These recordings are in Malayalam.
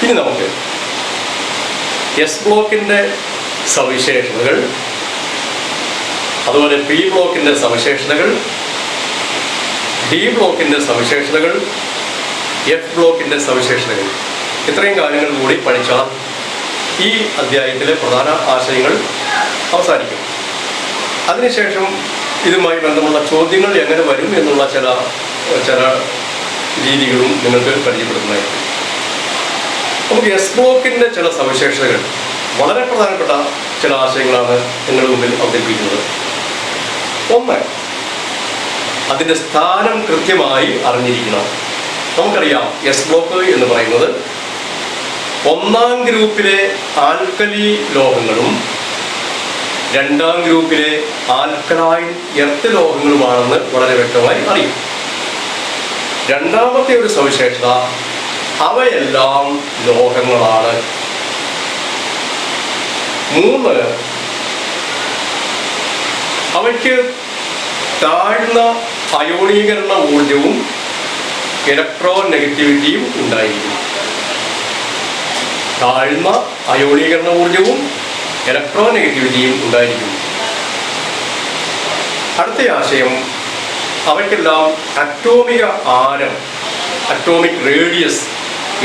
ഇനി നമുക്ക് എസ് ബ്ലോക്കിൻ്റെ സവിശേഷതകൾ, അതുപോലെ പി ബ്ലോക്കിൻ്റെ സവിശേഷതകൾ, ഡി ബ്ലോക്കിൻ്റെ സവിശേഷതകൾ, എഫ് ബ്ലോക്കിൻ്റെ സവിശേഷതകൾ, ഇത്രയും കാര്യങ്ങൾ കൂടി പഠിച്ചാൽ ഈ അധ്യായത്തിലെ പ്രധാന ആശയങ്ങൾ അവസാനിക്കും. അതിനുശേഷം ഇതുമായി ബന്ധമുള്ള ചോദ്യങ്ങൾ എങ്ങനെ വരും എന്നുള്ള ചില രീതികളും നിങ്ങൾക്ക് പരിചയപ്പെടുത്തുന്നതായിരിക്കും. നമുക്ക് എസ് ബ്ലോക്കിൻ്റെ ചില സവിശേഷതകൾ, വളരെ പ്രധാനപ്പെട്ട ചില ആശയങ്ങളാണ് നിങ്ങളുടെ മുമ്പിൽ അവതരിപ്പിക്കുന്നത്. ഒന്ന്, അതിൻ്റെ സ്ഥാനം കൃത്യമായി അറിഞ്ഞിരിക്കണം. നമുക്കറിയാം എസ് ബ്ലോക്ക് എന്ന് പറയുന്നത് ഒന്നാം ഗ്രൂപ്പിലെ ആൽക്കലി ലോഹങ്ങളും രണ്ടാം ഗ്രൂപ്പിലെ ആൽക്കലൈൻ എർത്ത് ലോഹങ്ങളുമാണെന്ന് വളരെ വ്യക്തമായി അറിയും. രണ്ടാമത്തെ ഒരു സവിശേഷത, അവയെല്ലാം ലോഹങ്ങളാണ്. 3, അവയ്ക്ക് താഴ്ന്ന അയോണീകരണ ഊർജവും ഇലക്ട്രോൺ നെഗറ്റിവിറ്റിയും ഉണ്ടായിരിക്കും. താഴ്ന്ന അയോണീകരണ ഊർജവും ഇലക്ട്രോൺ നെഗറ്റിവിറ്റിയും ഉണ്ടായിരിക്കും. അടുത്ത ആശയം, അവയ്ക്കെല്ലാം അറ്റോമിക ആരം, അറ്റോമിക് റേഡിയസ്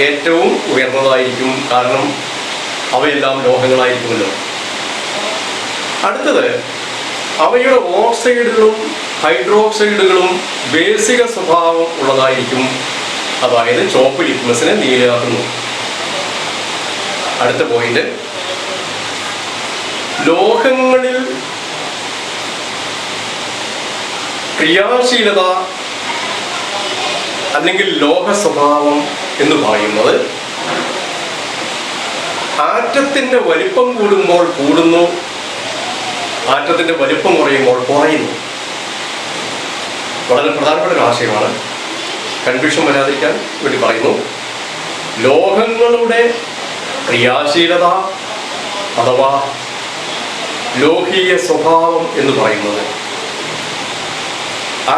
ഏറ്റവും ഉയർന്നതായിരിക്കും. കാരണം അവയെല്ലാം ലോഹങ്ങളായിരിക്കുമല്ലോ. അടുത്തത്, അവയുടെ ഓക്സൈഡുകളും ഹൈഡ്രോക്സൈഡുകളും ബേസിക സ്വഭാവം ഉള്ളതായിരിക്കും. അതായത് ചോപ്പ് ലിറ്റ്മസിനെ നീലയാക്കുന്നു. അടുത്ത പോയിന്റ്, ലോഹങ്ങളിൽ ക്രിയാശീലത അല്ലെങ്കിൽ ലോഹ സ്വഭാവം എന്ന് പറയുന്നത് ആറ്റത്തിന്റെ വലിപ്പം കൂടുമ്പോൾ കൂടുന്നു, ആറ്റത്തിന്റെ വലിപ്പം കുറയുമ്പോൾ കുറയുന്നു. വളരെ പ്രധാനപ്പെട്ട ഒരു ആശയമാണ്. കൺഫ്യൂഷൻ വരാതിരിക്കാൻ വേണ്ടി പറയുന്നു. ലോഹങ്ങളുടെ ക്രിയാശീലത അഥവാ ലോഹീയ സ്വഭാവം എന്ന് പറയുന്നത്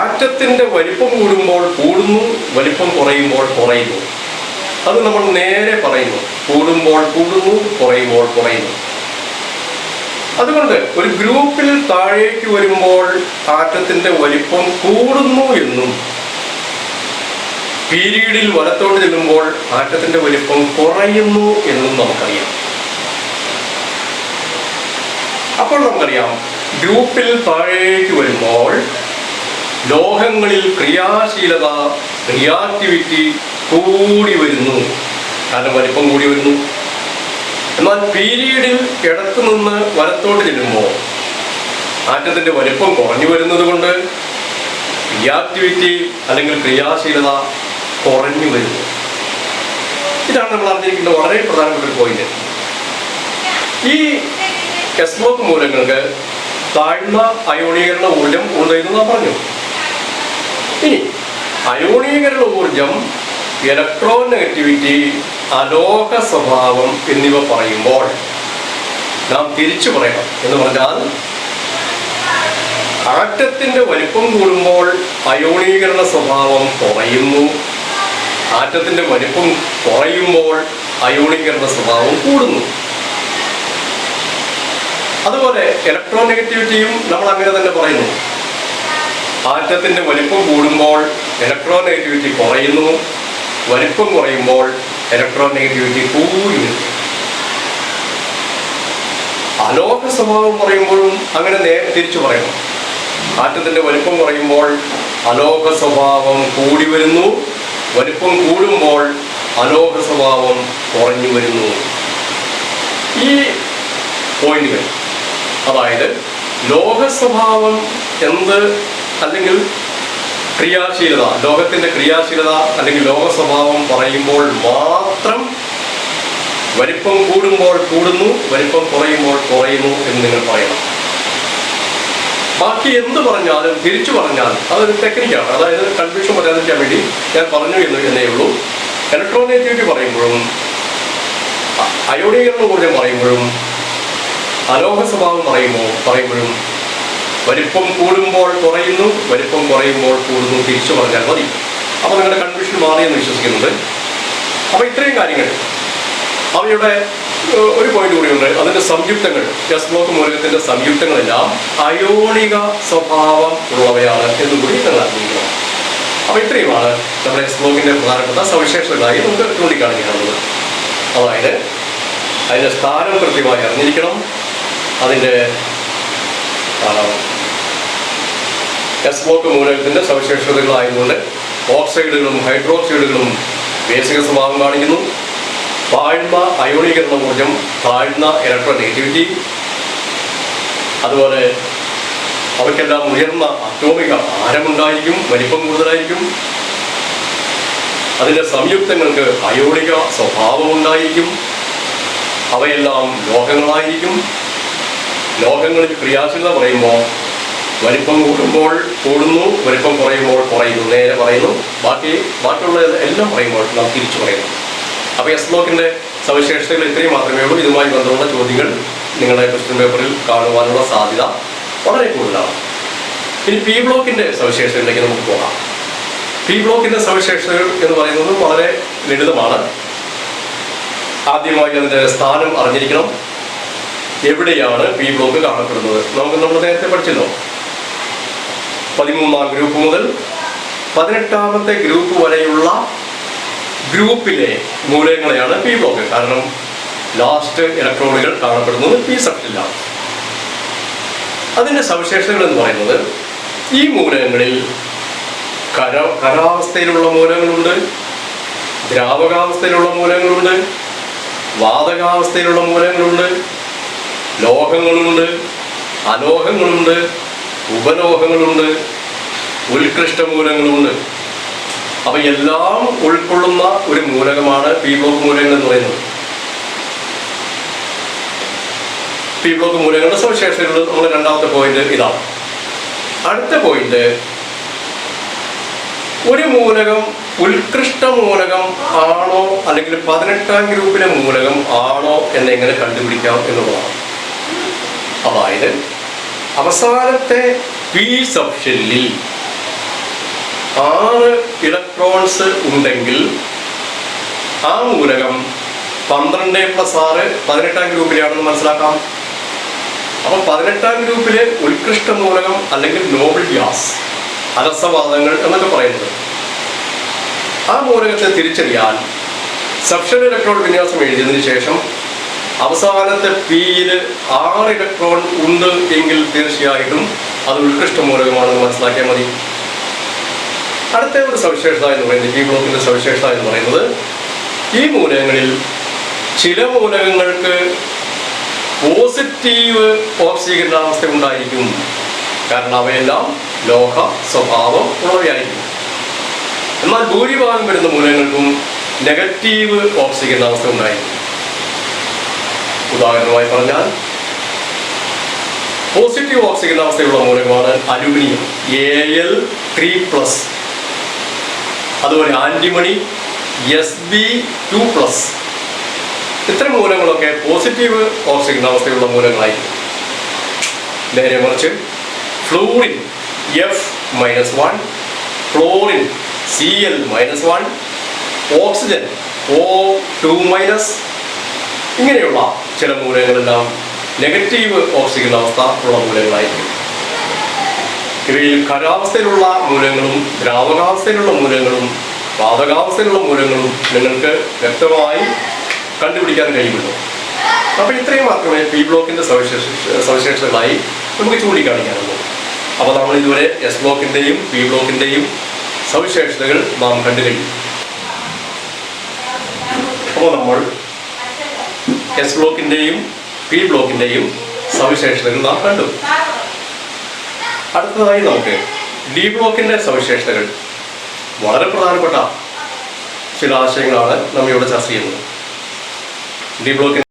ആറ്റത്തിന്റെ വലിപ്പം കൂടുമ്പോൾ കൂടുന്നു, വലിപ്പം കുറയുമ്പോൾ കുറയുന്നു. അത് നമ്മൾ നേരെ പറയുന്നു. കൂടുമ്പോൾ കൂടുന്നു, കുറയുമ്പോൾ കുറയുന്നു. അതുകൊണ്ട് ഒരു ഗ്രൂപ്പിൽ താഴേക്ക് വരുമ്പോൾ ആറ്റത്തിന്റെ വലിപ്പം കൂടുന്നു എന്നും പീരീഡിൽ വലത്തോട്ട് ചെല്ലുമ്പോൾ ആറ്റത്തിന്റെ വലിപ്പം കുറയുന്നു എന്നും നമുക്കറിയാം. അപ്പോൾ നമുക്കറിയാം ഗ്രൂപ്പിൽ താഴേക്ക് വരുമ്പോൾ ലോഹങ്ങളിൽ ക്രിയാശീലത, റിയാക്ടിവിറ്റി കൂടി വരുന്നു. കാരണം വലിപ്പം കൂടി വരുന്നു. എന്നാൽ പീരീഡിൽ ഇടത്തു നിന്ന് വലത്തോട്ട് ചെല്ലുമ്പോൾ ആറ്റത്തിന്റെ വലിപ്പം കുറഞ്ഞു വരുന്നത് കൊണ്ട് റിയാക്ടിവിറ്റി അല്ലെങ്കിൽ ക്രിയാശീലത കുറഞ്ഞു വരുന്നു. ഇതാണ് നമ്മൾ അറിഞ്ഞിരിക്കേണ്ട വളരെ പ്രധാനപ്പെട്ട ഒരു പോയിന്റ്. ഈ എസ് ബ്ലോക്ക് മൂലങ്ങൾക്ക് താഴ്ന്ന അയോണീകരണ ഊർജം ഉണ്ടെന്ന് നാം പറഞ്ഞു. ഇനി അയോണീകരണ ഊർജം, ഇലക്ട്രോൺ നെഗറ്റിവിറ്റി, അലോഹ സ്വഭാവം എന്നിവ പറയുമ്പോൾ നാം തിരിച്ചു പറയണം. എന്ന് പറഞ്ഞാൽ ആറ്റത്തിന്റെ വലിപ്പം കൂടുമ്പോൾ അയോണീകരണ സ്വഭാവം കുറയുന്നു, ആറ്റത്തിന്റെ വലിപ്പം കുറയുമ്പോൾ അയോണീകരണ സ്വഭാവം കൂടുന്നു. അതുപോലെ ഇലക്ട്രോൺ നെഗറ്റിവിറ്റിയും നമ്മൾ അങ്ങനെ തന്നെ പറയുന്നു. ആറ്റത്തിന്റെ വലിപ്പം കൂടുമ്പോൾ ഇലക്ട്രോൺ നെഗറ്റിവിറ്റി കുറയുന്നു, വലിപ്പം കുറയുമ്പോൾ ഇലക്ട്രോൺ നെഗറ്റിവിറ്റി കൂടി വരും. അലോഹ സ്വഭാവം പറയുമ്പോഴും അങ്ങനെ തിരിച്ചു പറയണം. ആറ്റത്തിന്റെ വലിപ്പം കുറയുമ്പോൾ അലോഹ സ്വഭാവം കൂടി വരുന്നു, വലിപ്പം കൂടുമ്പോൾ അലോഹ സ്വഭാവം കുറഞ്ഞു വരുന്നു. ഈ പോയിന്റുകൾ, അതായത് ലോഹ സ്വഭാവം എന്ത് അല്ലെങ്കിൽ ക്രിയാശീലത, ലോഹത്തിന്റെ ക്രിയാശീലത അല്ലെങ്കിൽ ലോഹ സ്വഭാവം പറയുമ്പോൾ മാത്രം വലിപ്പം കൂടുമ്പോൾ കൂടുന്നു, വലിപ്പം കുറയുമ്പോൾ കുറയുന്നു എന്ന് നിങ്ങൾ പറയണം. ബാക്കി എന്ത് പറഞ്ഞാലും തിരിച്ചു പറഞ്ഞാൽ അതൊരു ടെക്നിക്കാണ്. അതായത് കൺഫ്യൂഷൻ വരാതിരിക്കാൻ വേണ്ടി ഞാൻ പറഞ്ഞു എന്നേ ഉള്ളൂ. ഇലക്ട്രോൺ നെഗറ്റിവിറ്റി പറയുമ്പോഴും അയോണീകരണ ഊർജം പറയുമ്പോഴും അലോഹ സ്വഭാവം പറയുമ്പോഴും വലിപ്പം കൂടുമ്പോൾ കുറയുന്നു, വലിപ്പം കുറയുമ്പോൾ കൂടുന്നു തിരിച്ചു പറഞ്ഞാൽ മതി. അപ്പോൾ നിങ്ങളുടെ കൺഫ്യൂഷൻ മാറിയെന്ന് വിശ്വസിക്കുന്നുണ്ട്. അപ്പോൾ ഇത്രയും കാര്യങ്ങൾ അവയുടെ ഒരു പോയിന്റ് കൂടിയുണ്ട്. അതിന്റെ സംയുക്തങ്ങൾ, എസ് ബ്ലോക്ക് മൂലകത്തിന്റെ സംയുക്തങ്ങളെല്ലാം അയോണിക സ്വഭാവം ഉള്ളവയാണ് എന്നുകൂടി നിങ്ങൾ അറിഞ്ഞിരിക്കണം. അപ്പൊ ഇത്രയുമാണ് നമ്മുടെ എസ് ബ്ലോക്കിന്റെ പ്രധാനപ്പെട്ട സവിശേഷതകളായി നമുക്ക് ചൂണ്ടിക്കാണിക്കാനുള്ളത്. അതായത് അതിന്റെ സ്ഥാനം കൃത്യമായി അറിഞ്ഞിരിക്കണം, അതിന്റെ എസ് ബ്ലോക്ക് മൂലകത്തിന്റെ സവിശേഷതകളായതുകൊണ്ട് ഓക്സൈഡുകളും ഹൈഡ്രോക്സൈഡുകളും ബേസിക സ്വഭാവം കാണിക്കുന്നു. താഴ്ന്ന അയോണീകരണ ഊർജം, താഴ്ന്ന ഇലക്ട്രോനെഗറ്റിവിറ്റി, അതുപോലെ അവയ്ക്കെല്ലാം ഉയർന്ന അറ്റോമിക ഭാരമുണ്ടായിരിക്കും, വലിപ്പം കൂടുതലായിരിക്കും. അതിൻ്റെ സംയുക്തങ്ങൾക്ക് അയോണിക സ്വഭാവം ഉണ്ടായിരിക്കും. അവയെല്ലാം ലോഹങ്ങളായിരിക്കും. ലോഹങ്ങളിൽ ക്രിയാശീലത പറയുമ്പോൾ വലിപ്പം കൂടുമ്പോൾ കൂടുന്നു, വലിപ്പം കുറയുമ്പോൾ കുറയുന്നു, നേരെ പറയുന്നു. ബാക്കിയുള്ള എല്ലാം പറയുമ്പോൾ നാം തിരിച്ചു പറയുന്നു. അപ്പോൾ എസ് ബ്ലോക്കിന്റെ സവിശേഷതകൾ ഇത്രയും മാത്രമേ ഉള്ളൂ. ഇതുമായി ബന്ധമുള്ള ചോദ്യങ്ങൾ നിങ്ങളുടെ ക്വസ്റ്റ്യൻ പേപ്പറിൽ കാണുവാനുള്ള സാധ്യത വളരെ കൂടുതലാണ്. ഇനി പി ബ്ലോക്കിന്റെ സവിശേഷതകളിലേക്ക് നമുക്ക് പോകാം. പി ബ്ലോക്കിന്റെ സവിശേഷതകൾ എന്ന് പറയുന്നത് വളരെ ലളിതമാണ്. ആദ്യമായി അതിന്റെ സ്ഥാനം അറിഞ്ഞിരിക്കണം. എവിടെയാണ് പി ബ്ലോക്ക് കാണപ്പെടുന്നത്? നമ്മൾ നേരത്തെ പഠിച്ചല്ലോ. 13ാം ഗ്രൂപ്പ് മുതൽ 18ാമത്തെ ഗ്രൂപ്പ് വരെയുള്ള ഗ്രൂപ്പിലെ മൂലകങ്ങളെയാണ് പി ബ്ലോക്ക്. കാരണം ലാസ്റ്റ് ഇലക്ട്രോണുകൾ കാണപ്പെടുന്നത് പി സബ്റ്റിലാണ്. അതിന്റെ സവിശേഷതകൾ എന്ന് പറയുന്നത്, ഈ മൂലകങ്ങളിൽ ഖരാവസ്ഥയിലുള്ള മൂലകങ്ങളുണ്ട്, ദ്രാവകാവസ്ഥയിലുള്ള മൂലകങ്ങളുണ്ട്, വാതകാവസ്ഥയിലുള്ള മൂലകങ്ങളുണ്ട്, ലോഹങ്ങളുണ്ട്, അലോഹങ്ങളുണ്ട്, ഉപലോഹങ്ങളുണ്ട്, ഉത്കൃഷ്ട മൂലകങ്ങളുണ്ട്. അപ്പൊ എല്ലാം ഉൾക്കൊള്ളുന്ന ഒരു മൂലകമാണ് പി ബ്ലോക്ക് മൂലകങ്ങൾ എന്ന് പറയുന്നത്. പി ബ്ലോക്ക് മൂലകങ്ങളുടെ സവിശേഷതകൾ നമ്മുടെ രണ്ടാമത്തെ പോയിന്റ് ഇതാണ്. അടുത്ത പോയിന്റ്, ഒരു മൂലകം ഉത്കൃഷ്ട മൂലകം ആണോ അല്ലെങ്കിൽ 18ാം ഗ്രൂപ്പിലെ മൂലകം ആണോ എന്നെങ്ങനെ കണ്ടുപിടിക്കാം എന്നുള്ളതാണ്. അതായത് അവസാനത്തെ പി സബ്ഷെല്ലിൽ 6 ഇലക്ട്രോൺസ് ഉണ്ടെങ്കിൽ ആ മൂലകം 12+6 18ാം ഗ്രൂപ്പിലാണെന്ന് മനസ്സിലാക്കാം. അപ്പൊ 18ാം ഗ്രൂപ്പിലെ ഉത്കൃഷ്ട മൂലകം അല്ലെങ്കിൽ നോബിൾ ഗ്യാസ്, അലസവാദങ്ങൾ എന്നൊക്കെ പറയുന്നത്, ആ മൂലകത്തെ തിരിച്ചറിയാൻ സബ്ഷെൽ ഇലക്ട്രോൺ വിന്യാസം എഴുതിയതിനു ശേഷം അവസാനത്തെ പിയിൽ 6 ഇലക്ട്രോൺ ഉണ്ട് എങ്കിൽ തീർച്ചയായിട്ടും അത് ഉത്കൃഷ്ട മൂലകമാണെന്ന് മനസ്സിലാക്കിയാൽ മതി. അടുത്ത ഒരു സവിശേഷത എന്ന് പറയുന്നത്, പി ബ്ലോക്കിന്റെ സവിശേഷത എന്ന് പറയുന്നത്, ഈ മൂലകങ്ങളിൽ ചില മൂലകങ്ങൾക്ക് പോസിറ്റീവ് ഓക്സീകരണാവസ്ഥ ഉണ്ടായിരിക്കും. കാരണം അവയെല്ലാം ലോഹ സ്വഭാവം ഉള്ളവയായിരിക്കും. എന്നാൽ ഭൂരിഭാഗം വരുന്ന മൂലകങ്ങൾക്കും നെഗറ്റീവ് ഓക്സീകരണാവസ്ഥ ഉണ്ടായിരിക്കും. ഉദാഹരണമായി പറഞ്ഞാൽ, പോസിറ്റീവ് ഓക്സീകരണാവസ്ഥയുള്ള മൂലകമാണ് അലൂമിനിയം Al3+, അതുപോലെ ആന്റിമണി Sb2+. ഇത്തരം മൂലങ്ങളൊക്കെ പോസിറ്റീവ് ഓക്സീകരണാവസ്ഥയുള്ള മൂലങ്ങളായിരിക്കും. നേരെ മറിച്ച് fluorine F-1, chlorine Cl-1, oxygen O2-, ഇങ്ങനെയുള്ള ചില മൂലകങ്ങളെല്ലാം നെഗറ്റീവ് ഓക്സീകരണാവസ്ഥ ഉള്ള മൂലകങ്ങളായിരിക്കും. ഇവയിൽ ഖരാവസ്ഥയിലുള്ള മൂലകങ്ങളും ദ്രാവകാവസ്ഥയിലുള്ള മൂലകങ്ങളും വാതകാവസ്ഥയിലുള്ള മൂലകങ്ങളും നിങ്ങൾക്ക് വ്യക്തമായി കണ്ടുപിടിക്കാൻ കഴിയുമല്ലോ. അപ്പോൾ ഇത്രയും മാത്രമേ പി ബ്ലോക്കിന്റെ സവിശേഷതകളായി നമുക്ക് ചൂണ്ടിക്കാണിക്കാനുള്ളൂ. അപ്പോൾ നമ്മൾ ഇതുവരെ എസ് ബ്ലോക്കിന്റെയും പി ബ്ലോക്കിന്റെയും സവിശേഷതകൾ നാം കണ്ടു കഴിഞ്ഞു. അപ്പോൾ നമ്മൾ എസ് ബ്ലോക്കിന്റെയും പി ബ്ലോക്കിന്റെയും സവിശേഷതകൾ നാം കണ്ടു. അടുത്തതായി നമുക്ക് ഡി ബ്ലോക്കിന്റെ സവിശേഷതകൾ, വളരെ പ്രധാനപ്പെട്ട ചില ആശയങ്ങളാണ് നമ്മൾ ഇവിടെ ചർച്ച ചെയ്യുന്നത്. ഡി ബ്ലോക്കിന്റെ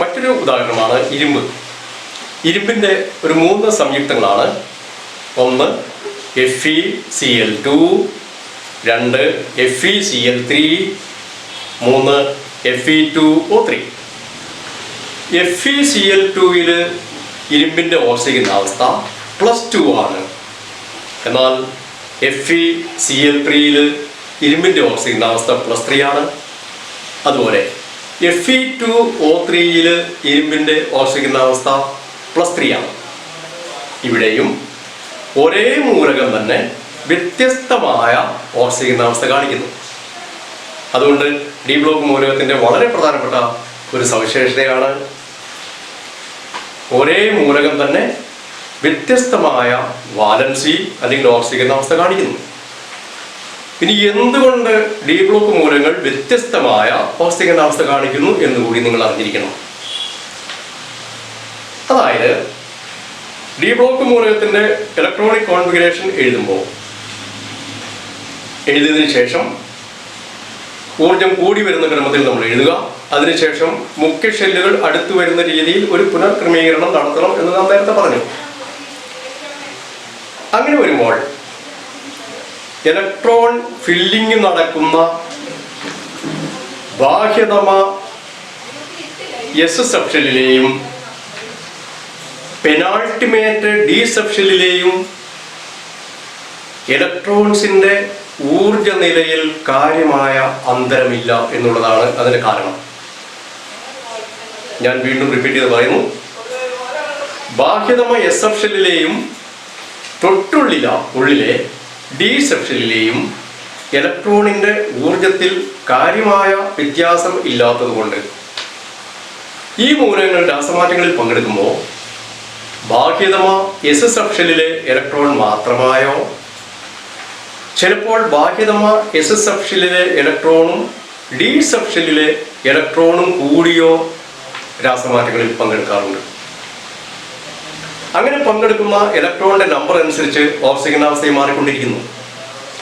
മറ്റൊരു ഉദാഹരണമാണ് ഇരുമ്പ്. ഇരുമ്പിൻ്റെ ഒരു 3 സംയുക്തങ്ങളാണ്. ഒന്ന് FeCl2, 2 FeCl3, 3 Fe2O3. FeCl2ൽ ഇരുമ്പിൻ്റെ ഓക്സിജൻ അവസ്ഥ +2 ആണ്. എന്നാൽ FeCl3ൽ ഇരുമ്പിൻ്റെ ഓക്സിജൻ അവസ്ഥ +3 ആണ്. അതുപോലെ Fe2O3ൽ ഇരുമ്പിൻ്റെ ഓക്സിജൻ അവസ്ഥ +3 ആണ്. ഇവിടെയും ഒരേ മൂലകം തന്നെ വ്യത്യസ്തമായ ഓക്സിജൻ അവസ്ഥ കാണിക്കുന്നു. അതുകൊണ്ട് ഡി ബ്ലോക്ക് മൂലകത്തിൻ്റെ വളരെ പ്രധാനപ്പെട്ട ഒരു സവിശേഷതയാണ് ഒരേ മൂലകം തന്നെ വ്യത്യസ്തമായ വാലൻസി അല്ലെങ്കിൽ ഓക്സിജൻ അവസ്ഥ കാണിക്കുന്നു. ഇനി എന്തുകൊണ്ട് ഡി ബ്ലോക്ക് മൂലകങ്ങൾ വ്യത്യസ്തമായ ഓക്സിജൻ അവസ്ഥ കാണിക്കുന്നു എന്നുകൂടി നിങ്ങൾ അറിഞ്ഞിരിക്കണം. അതായത് ഡി ബ്ലോക്ക് മൂലകത്തിന്റെ ഇലക്ട്രോണിക് കോൺഫിഗറേഷൻ എഴുതിയതിനു ശേഷം ഊർജം കൂടി വരുന്ന ക്രമത്തിൽ നമ്മൾ എഴുതുക. അതിനുശേഷം മുഖ്യ ഷെല്ലുകൾ അടുത്തു വരുന്ന രീതിയിൽ ഒരു പുനർക്രമീകരണം നടത്തണം എന്ന് നാം നേരത്തെ പറഞ്ഞു. അങ്ങനെ വരുമ്പോൾ ഇലക്ട്രോൺ ഫില്ലിംഗ് നടക്കുന്ന ബാഹ്യതമ എസ് സബ്ഷെല്ലിലെയും പെനാൾട്ടിമേറ്റ് ഡി സബ്ഷെല്ലിലെയും ഇലക്ട്രോൺസിന്റെ ഊർജ നിലയിൽ കാര്യമായ അന്തരമില്ല എന്നുള്ളതാണ് അതിന്റെ കാരണം. ഞാൻ വീണ്ടും റിപ്പീറ്റ് ചെയ്ത് പറയുന്നു. ബാഹ്യതമ എസ് സബ്ഷെല്ലിലെയും ഉള്ളിലെ ഡി സബ്ഷെല്ലിലെയും ഇലക്ട്രോണിന്റെ ഊർജത്തിൽ കാര്യമായ വ്യത്യാസം ഇല്ലാത്തതുകൊണ്ട് ഈ മൂലകങ്ങൾ രാസമാറ്റങ്ങളിൽ പങ്കെടുക്കുമ്പോൾ ബാഹ്യതമ എസ് സബ്ഷെല്ലിലെ ഇലക്ട്രോൺ മാത്രമായോ ചിലപ്പോൾ ബാഹ്യതമ എസ് സബ്ഷെല്ലിലെ ഇലക്ട്രോണും ഡി സബ്ഷെല്ലിലെ ഇലക്ട്രോണും കൂടിയോ രാസമാറ്റങ്ങളിൽ പങ്കെടുക്കാറുണ്ട്. അങ്ങനെ പങ്കെടുക്കുന്ന ഇലക്ട്രോണിന്റെ നമ്പർ അനുസരിച്ച് ഓക്സിജൻ അവസ്ഥയെ മാറിക്കൊണ്ടിരിക്കുന്നു.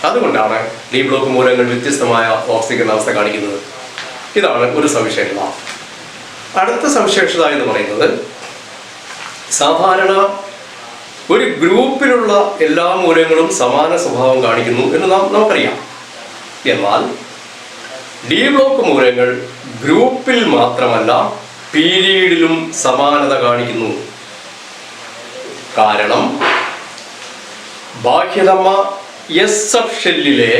അതുകൊണ്ടാണ് ഡി ബ്ലോക്ക് മൂലകങ്ങൾ വ്യത്യസ്തമായ ഓക്സിജൻ അവസ്ഥ കാണിക്കുന്നത്. ഇതാണ് ഒരു സവിശേഷത. അടുത്ത സവിശേഷത എന്ന് പറയുന്നത് സാധാരണ ഒരു ഗ്രൂപ്പിലുള്ള എല്ലാ മൂലകങ്ങളും സമാന സ്വഭാവം കാണിക്കുന്നു എന്ന് നമുക്കറിയാം. എന്നാൽ ഡി ബ്ലോക്ക് മൂലകങ്ങൾ ഗ്രൂപ്പിൽ മാത്രമല്ല പീരീഡിലും സമാനത കാണിക്കുന്നു. കാരണം ബാഹ്യതമ എസ് സബ്ഷെല്ലിലെ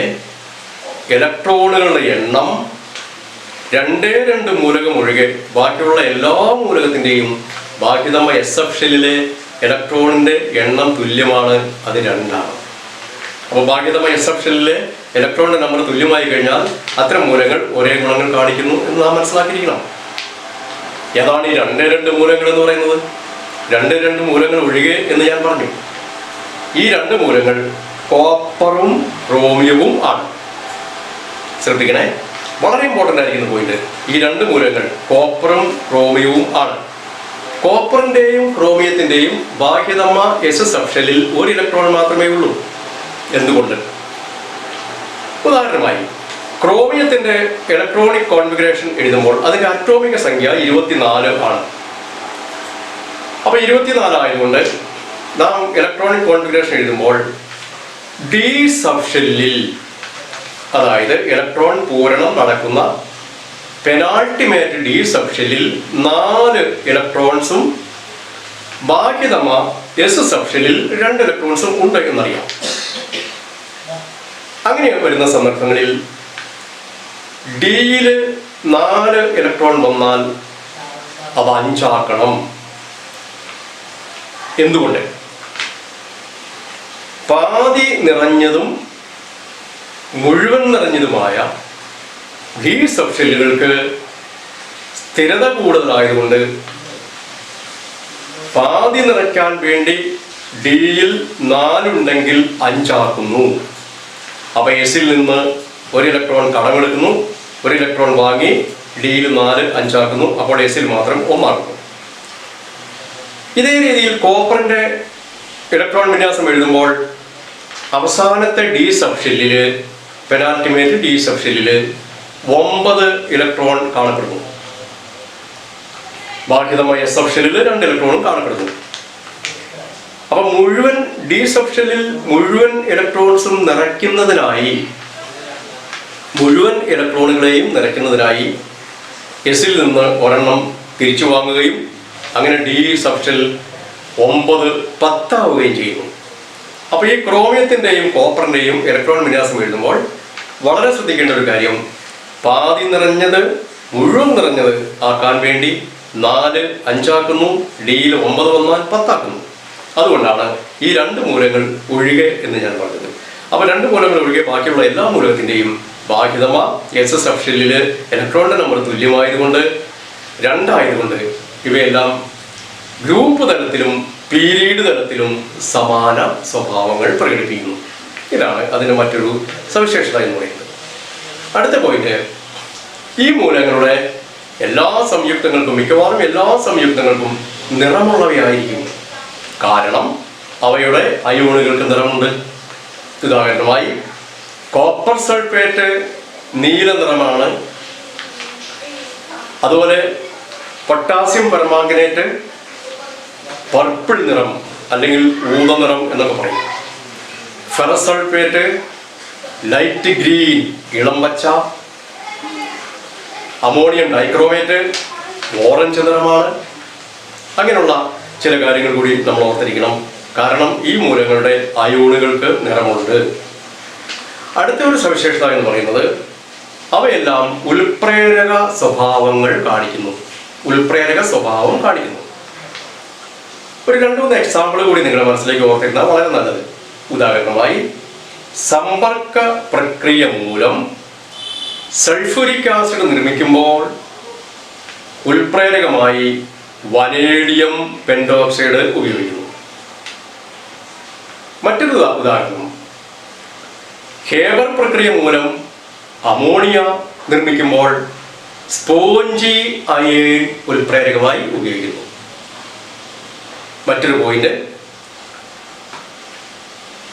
ഇലക്ട്രോണുകളുടെ എണ്ണം 2 മൂലകം ഒഴികെ ബാക്കിയുള്ള എല്ലാ മൂലകത്തിൻ്റെയും ബാഹ്യതമ എസ് സബ്ഷെല്ലിലെ ഇലക്ട്രോണിന്റെ എണ്ണം തുല്യമാണ്. അത് 2 ആണ്. അപ്പോൾ ബാഹ്യതമ എസ് സബ്ഷെല്ലിലെ ഇലക്ട്രോണിന്റെ നമ്പർ തുല്യമായി കഴിഞ്ഞാൽ അത്തരം മൂലകങ്ങൾ ഒരേ ഗുണങ്ങൾ കാണിക്കുന്നു എന്ന് നാം മനസ്സിലാക്കിയിരിക്കണം. ഏതാണ് ഈ 2 മൂലകങ്ങൾ എന്ന് പറയുന്നത്? 2 മൂലകങ്ങൾ ഒഴികെ എന്ന് ഞാൻ പറഞ്ഞു. ഈ 2 മൂലകങ്ങൾ കോപ്പറും ക്രോമിയവും ആണ്. ശ്രദ്ധിക്കണേ, വളരെ ഇമ്പോർട്ടൻ്റ് ആയിരിക്കുന്ന പോയിന്റ്. ഈ 2 മൂലകങ്ങൾ കോപ്പറും ക്രോമിയവും ആണ്. കോപ്പറിന്റെയും ക്രോമിയത്തിന്റെയും ബാഹ്യതമ എസ് സബ്ഷെല്ലിൽ ഒരു ഇലക്ട്രോൺ മാത്രമേ ഉള്ളൂ. എന്തുകൊണ്ട്? ഉദാഹരണമായി ക്രോമിയത്തിന്റെ ഇലക്ട്രോണിക് കോൺഫിഗറേഷൻ എഴുതുമ്പോൾ അതിന്റെ അറ്റോമിക സംഖ്യ 24 ആണ്. അപ്പൊ 24 ആയതുകൊണ്ട് നാം ഇലക്ട്രോണിക് കോൺഫിഗറേഷൻ എഴുതുമ്പോൾ ഡി സബ്ഷെല്ലിൽ, അതായത് ഇലക്ട്രോൺ പൂരണം നടക്കുന്ന പെനാൾട്ടിമേറ്റ് ഡി സബ്ഷെല്ലിൽ 4 ഇലക്ട്രോൺസും ബാഹ്യതമ എസ് സബ്ഷെല്ലിൽ 2 ഇലക്ട്രോൺസും ഉണ്ട് എന്നറിയാം. അങ്ങനെ വരുന്ന സന്ദർഭങ്ങളിൽ ഡിയിൽ 4 ഇലക്ട്രോൺ വന്നാൽ അത് 5 ആക്കണം. എന്തുകൊണ്ട്? പാതി നിറഞ്ഞതും മുഴുവൻ നിറഞ്ഞതുമായ ഡി സബ്ഷെല്ലുകൾക്ക് സ്ഥിരത കൂടുതലായതുകൊണ്ട് പാതി നിറയ്ക്കാൻ വേണ്ടി ഡിയിൽ 4 ഉണ്ടെങ്കിൽ 5 ആക്കുന്നു. അപ്പൊ എസിൽ നിന്ന് 1 ഇലക്ട്രോൺ കടമെടുക്കുന്നു, 1 ഇലക്ട്രോൺ വാങ്ങി ഡിയിൽ 4 5 ആക്കുന്നു. അപ്പോൾ എസിൽ മാത്രം 1 ആക്കുന്നു. ഇതേ രീതിയിൽ കോപ്പറിന്റെ ഇലക്ട്രോൺ വിന്യാസം എഴുതുമ്പോൾ അവസാനത്തെ ഡി സബ്ഷെല്ലില്, പെനാൾട്ടിമേറ്റ് ഡി സബ്ഷെല്ലില് 9 ഇലക്ട്രോൺ കാണപ്പെടുന്നു. ബാഹ്യതമായ എസ് സബ് ഷെല്ലിൽ 2 ഇലക്ട്രോണും കാണപ്പെടുന്നു. അപ്പൊ മുഴുവൻ ഡി സബ് ഷെല്ലിൽ മുഴുവൻ ഇലക്ട്രോൺസും നിറയ്ക്കുന്നതിനായി, മുഴുവൻ ഇലക്ട്രോണുകളെയും നിറയ്ക്കുന്നതിനായി എസിൽ നിന്ന് ഒരെണ്ണം തിരിച്ചു വാങ്ങുകയും അങ്ങനെ ഡി സബ് ഷെൽ 9 10 ആവുകയും ചെയ്യുന്നു. അപ്പോൾ ഈ ക്രോമിയത്തിൻ്റെയും കോപ്പറിൻ്റെയും ഇലക്ട്രോൺ വിന്യാസം എഴുതുമ്പോൾ വളരെ ശ്രദ്ധിക്കേണ്ട ഒരു കാര്യം, പാതി നിറഞ്ഞത് മുഴുവൻ നിറഞ്ഞത് ആക്കാൻ വേണ്ടി 4 5 ആക്കുന്നു, ഡിയിൽ 9 വന്നാൽ 10 ആക്കുന്നു. അതുകൊണ്ടാണ് ഈ 2 മൂലങ്ങൾ ഒഴികെ എന്ന് ഞാൻ പറഞ്ഞത്. അപ്പോൾ 2 മൂലങ്ങൾ ഒഴികെ ബാക്കിയുള്ള എല്ലാ മൂലകത്തിൻ്റെയും ബാഹ്യതമ എസ് സബ് ഷെല്ലിൽ ഇലക്ട്രോണിൻ്റെ നമ്പർ തുല്യമായതുകൊണ്ട് 2 ആയതുകൊണ്ട് ഇവയെല്ലാം ഗ്രൂപ്പ് തലത്തിലും പീരീഡ് തലത്തിലും സമാന സ്വഭാവങ്ങൾ പ്രകടിപ്പിക്കുന്നു. ഇതാണ് അതിന് മറ്റൊരു സവിശേഷത എന്ന് പറയുന്നത്. അടുത്ത പോയിന്റ്, ഈ മൂലകങ്ങളുടെ എല്ലാ സംയുക്തങ്ങൾക്കും, മിക്കവാറും എല്ലാ സംയുക്തങ്ങൾക്കും നിറമുള്ളവയായിരിക്കും. കാരണം അവയുടെ അയോണുകൾക്ക് നിറമുണ്ട്. ഉദാഹരണമായി കോപ്പർ സൾഫേറ്റ് നീല നിറമാണ്. അതുപോലെ പൊട്ടാസ്യം പെർമാംഗനേറ്റ് പർപ്പിൾ നിറം അല്ലെങ്കിൽ ഊത നിറം എന്നൊക്കെ പറയും. ഫെറസ് സൾഫേറ്റ് ലൈറ്റ് ഗ്രീൻ ഇളം പച്ച. അമോണിയം ഡൈക്രോമേറ്റ് ഓറഞ്ച് നിറമാണ്. അങ്ങനെയുള്ള ചില കാര്യങ്ങൾ കൂടി നമ്മൾ ഓർത്തിരിക്കണം. കാരണം ഈ മൂലകങ്ങളുടെ അയോണുകൾക്ക് നിറമുണ്ട്. അടുത്ത ഒരു സവിശേഷത എന്ന് പറയുന്നത് അവയെല്ലാം ഉൽപ്രേരക സ്വഭാവങ്ങൾ കാണിക്കുന്നു. ഉൽപ്രേരക സ്വഭാവം കാണിക്കുന്നു. ഒരു 2-3 എക്സാമ്പിൾ കൂടി നിങ്ങളുടെ മനസ്സിലേക്ക് ഓർത്തിരുന്നാൽ വളരെ നല്ലത്. ഉദാഹരണമായി സമ്പർക്ക പ്രക്രിയ മൂലം സൾഫ്യൂരിക് ആസിഡ് നിർമ്മിക്കുമ്പോൾ ഉൽപ്രേരകമായി വനേഡിയം പെന്റോക്സൈഡ് ഉപയോഗിക്കുന്നു. മറ്റൊരു ഉദാഹരണം, ഹേബർ പ്രക്രിയ മൂലം അമോണിയ നിർമ്മിക്കുമ്പോൾ സ്പോഞ്ചി അയേൺ ഉൽപ്രേരകമായി ഉപയോഗിക്കുന്നു. മറ്റൊരു പോയിന്റ്,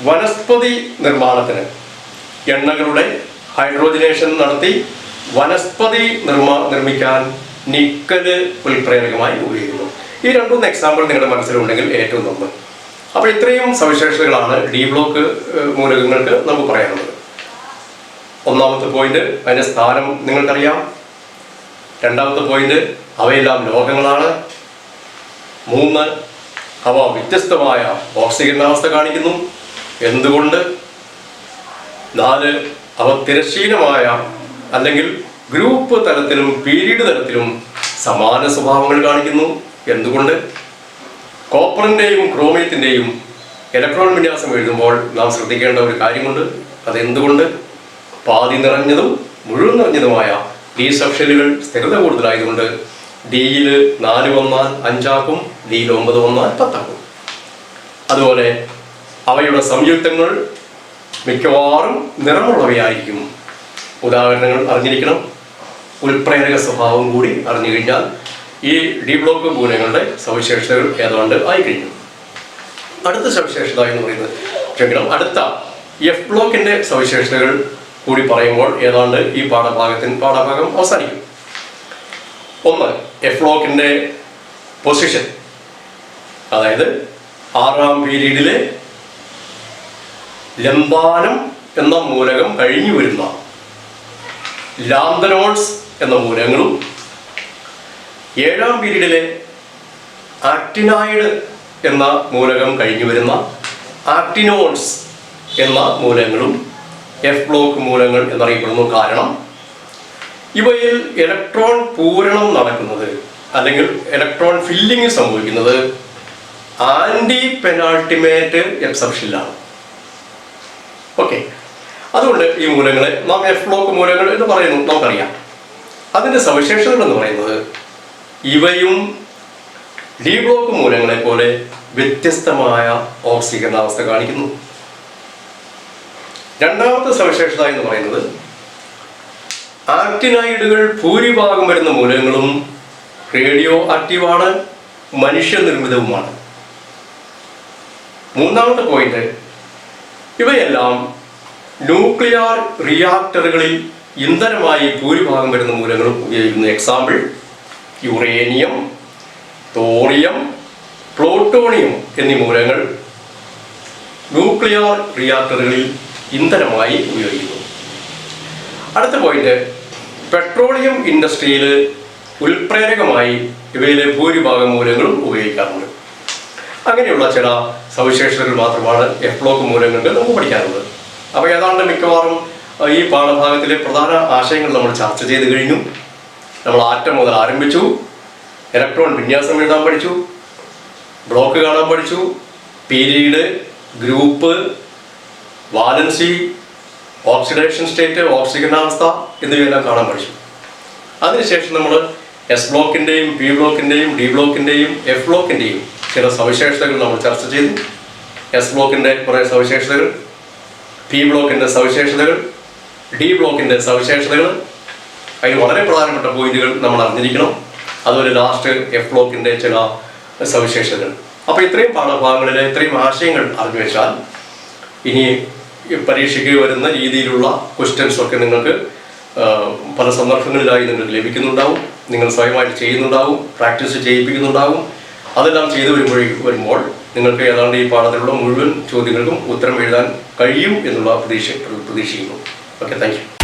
വനസ്പതി നിർമ്മാണത്തിന് എണ്ണകളുടെ ഹൈഡ്രോജനേഷൻ നടത്തി വനസ്പതി നിർമ്മിക്കാൻ നിക്കല് ഉൽപ്രേരകമായി ഉപയോഗിക്കുന്നു. ഈ 2-3 എക്സാമ്പിൾ നിങ്ങളുടെ മനസ്സിലുണ്ടെങ്കിൽ ഏറ്റവും നന്ന്. അപ്പോൾ ഇത്രയും സവിശേഷതകളാണ് ഡി ബ്ലോക്ക് മൂലകങ്ങൾക്ക് നമുക്ക് പറയാനുള്ളത്. ഒന്നാമത്തെ പോയിന്റ്, അതിൻ്റെ സ്ഥാനം നിങ്ങൾക്കറിയാം. രണ്ടാമത്തെ പോയിന്റ്, അവയെല്ലാം ലോഹങ്ങളാണ്. 3, അവ വ്യത്യസ്തമായ ഓക്സിജനാവസ്ഥ കാണിക്കുന്നു. എന്തുകൊണ്ട്? 4, അവ തിരശ്ചീനമായ അല്ലെങ്കിൽ ഗ്രൂപ്പ് തലത്തിലും പീരീഡ് തലത്തിലും സമാന സ്വഭാവങ്ങൾ കാണിക്കുന്നു. എന്തുകൊണ്ട്? കോപ്പറിൻ്റെയും ക്രോമിയത്തിൻ്റെയും ഇലക്ട്രോൺ വിന്യാസം എഴുതുമ്പോൾ നാം ശ്രദ്ധിക്കേണ്ട ഒരു കാര്യമുണ്ട്. അതെന്തുകൊണ്ട്? പാതി നിറഞ്ഞതും മുഴുവൻ നിറഞ്ഞതുമായ ഡി സബ് ഷെല്ലുകൾ സ്ഥിരത കൂടുതലായതുകൊണ്ട് ഡിയിൽ 4 വന്നാൽ 5 ആക്കും, ഡിയിൽ 9 വന്നാൽ 10 ആക്കും. അതുപോലെ അവയുടെ സംയുക്തങ്ങൾ മിക്കവാറും നിറമുള്ളവയായിരിക്കും. ഉദാഹരണങ്ങൾ അറിഞ്ഞിരിക്കണം. ഉൽപ്രേരക സ്വഭാവം കൂടി അറിഞ്ഞു കഴിഞ്ഞാൽ ഈ ഡി ബ്ലോക്ക് മൂലകങ്ങളുടെ സവിശേഷതകൾ ഏതാണ്ട് ആയിക്കഴിഞ്ഞു. അടുത്ത സവിശേഷത എന്ന് പറയുന്നത് അടുത്ത എഫ് ബ്ലോക്കിന്റെ സവിശേഷതകൾ കൂടി പറയുമ്പോൾ ഏതാണ്ട് ഈ പാഠഭാഗം അവസാനിക്കും. 1, എഫ് ബ്ലോക്കിന്റെ പൊസിഷൻ, അതായത് 6ാം പീരീഡിലെ ലംബാനം എന്ന മൂലകം കഴിഞ്ഞു വരുന്ന ലാന്തനോൺസ് എന്ന മൂലകങ്ങളും 7ാം പീരീഡിലെ ആക്ടിനൈഡ് എന്ന മൂലകം കഴിഞ്ഞു വരുന്ന ആക്ടിനോൺസ് എന്ന മൂലകങ്ങളും എഫ് ബ്ലോക്ക് മൂലകങ്ങൾ എന്നറിയപ്പെടുന്നു. കാരണം ഇവയിൽ ഇലക്ട്രോൺ പൂരണം നടക്കുന്നത് അല്ലെങ്കിൽ ഇലക്ട്രോൺ ഫില്ലിംഗ് സംഭവിക്കുന്നത് ആന്റി പെനാൾട്ടിമേറ്റ് എഫ് സബ് ഷെല്ലാണ്. ഓക്കെ, അതുകൊണ്ട് ഈ മൂലകങ്ങളെ നാം എഫ് ബ്ലോക്ക് മൂലകങ്ങൾ എന്ന് പറയുന്നു. നമുക്കറിയാം അതിൻ്റെ സവിശേഷതകൾ എന്ന് പറയുന്നത് ഇവയും ഡി ബ്ലോക്ക് മൂലകങ്ങളെ പോലെ വ്യത്യസ്തമായ ഓക്സീകരണാവസ്ഥ കാണിക്കുന്നു. രണ്ടാമത്തെ സവിശേഷത എന്ന് പറയുന്നത് ആക്ടിനൈഡുകൾ ഭൂരിഭാഗം വരുന്ന മൂലകങ്ങളും റേഡിയോ ആക്റ്റീവാണ്, മനുഷ്യനിർമ്മിതവുമാണ്. മൂന്നാമത്തെ പോയിന്റ്, ഇവയെല്ലാം ന്യൂക്ലിയർ റിയാക്ടറുകളിൽ ഇന്ധനമായി ഭൂരിഭാഗം വരുന്ന മൂലകങ്ങളും ഉപയോഗിക്കുന്നു. എക്സാമ്പിൾ യുറേനിയം, തോറിയം, പ്ലൂട്ടോണിയം എന്നീ മൂലകങ്ങൾ ന്യൂക്ലിയർ റിയാക്ടറുകളിൽ ഇന്ധനമായി ഉപയോഗിക്കുന്നു. അടുത്ത പോയിന്റ്, പെട്രോളിയം ഇൻഡസ്ട്രിയിൽ ഉൽപ്രേരകമായി ഇവയിലെ ഭൂരിഭാഗം മൂലകങ്ങളും ഉപയോഗിക്കാറുണ്ട്. അങ്ങനെയുള്ള ചില സവിശേഷതകൾ മാത്രമാണ് എഫ് ബ്ലോക്ക് മൂലകങ്ങൾക്ക് നമുക്ക് പഠിക്കാനുള്ളത്. അപ്പോൾ ഏതാണ്ട് മിക്കവാറും ഈ പാഠഭാഗത്തിലെ പ്രധാന ആശയങ്ങൾ നമ്മൾ ചർച്ച ചെയ്ത് കഴിഞ്ഞു. നമ്മൾ ആറ്റം മുതൽ ആരംഭിച്ചു, ഇലക്ട്രോൺ വിന്യാസം എഴുതാൻ പഠിച്ചു, ബ്ലോക്ക് കാണാൻ പഠിച്ചു, period, group, valency, oxidation state, ഓക്സിജനാവസ്ഥ എന്നിവയെല്ലാം കാണാൻ പഠിച്ചു. അതിനുശേഷം നമ്മൾ എസ് ബ്ലോക്കിൻ്റെയും പി ബ്ലോക്കിൻ്റെയും ഡി ബ്ലോക്കിൻ്റെയും എഫ് ബ്ലോക്കിൻ്റെയും ചില സവിശേഷതകൾ നമ്മൾ ചർച്ച ചെയ്തു. എസ് ബ്ലോക്കിൻ്റെ കുറേ സവിശേഷതകൾ, പി ബ്ലോക്കിൻ്റെ സവിശേഷതകൾ, ഡി ബ്ലോക്കിൻ്റെ സവിശേഷതകൾ, അതിന് വളരെ പ്രധാനപ്പെട്ട പോയിന്റുകൾ നമ്മൾ അറിഞ്ഞിരിക്കണം. അതുപോലെ ലാസ്റ്റ് എഫ് ബ്ലോക്കിൻ്റെ ചില സവിശേഷതകൾ. അപ്പോൾ ഇത്രയും പാഠഭാഗങ്ങളിലെ ഇത്രയും ആശയങ്ങൾ അറിഞ്ഞു വെച്ചാൽ ഇനി പരീക്ഷയ്ക്ക് വരുന്ന രീതിയിലുള്ള ക്വസ്റ്റ്യൻസ് ഒക്കെ നിങ്ങൾക്ക് പല സന്ദർഭങ്ങളിലായി നിങ്ങൾക്ക് ലഭിക്കുന്നുണ്ടാവും. നിങ്ങൾ സ്വയമായിട്ട് ചെയ്യുന്നുണ്ടാവും, പ്രാക്ടീസ് ചെയ്യിപ്പിക്കുന്നുണ്ടാവും. അതെല്ലാം ചെയ്തു വരുമ്പോൾ നിങ്ങൾക്ക് ഏതാണ്ട് ഈ പാഠത്തിലുള്ള മുഴുവൻ ചോദ്യങ്ങൾക്കും ഉത്തരം എഴുതാൻ കഴിയും എന്നുള്ള പ്രതീക്ഷിക്കുന്നു. Okay, thank you.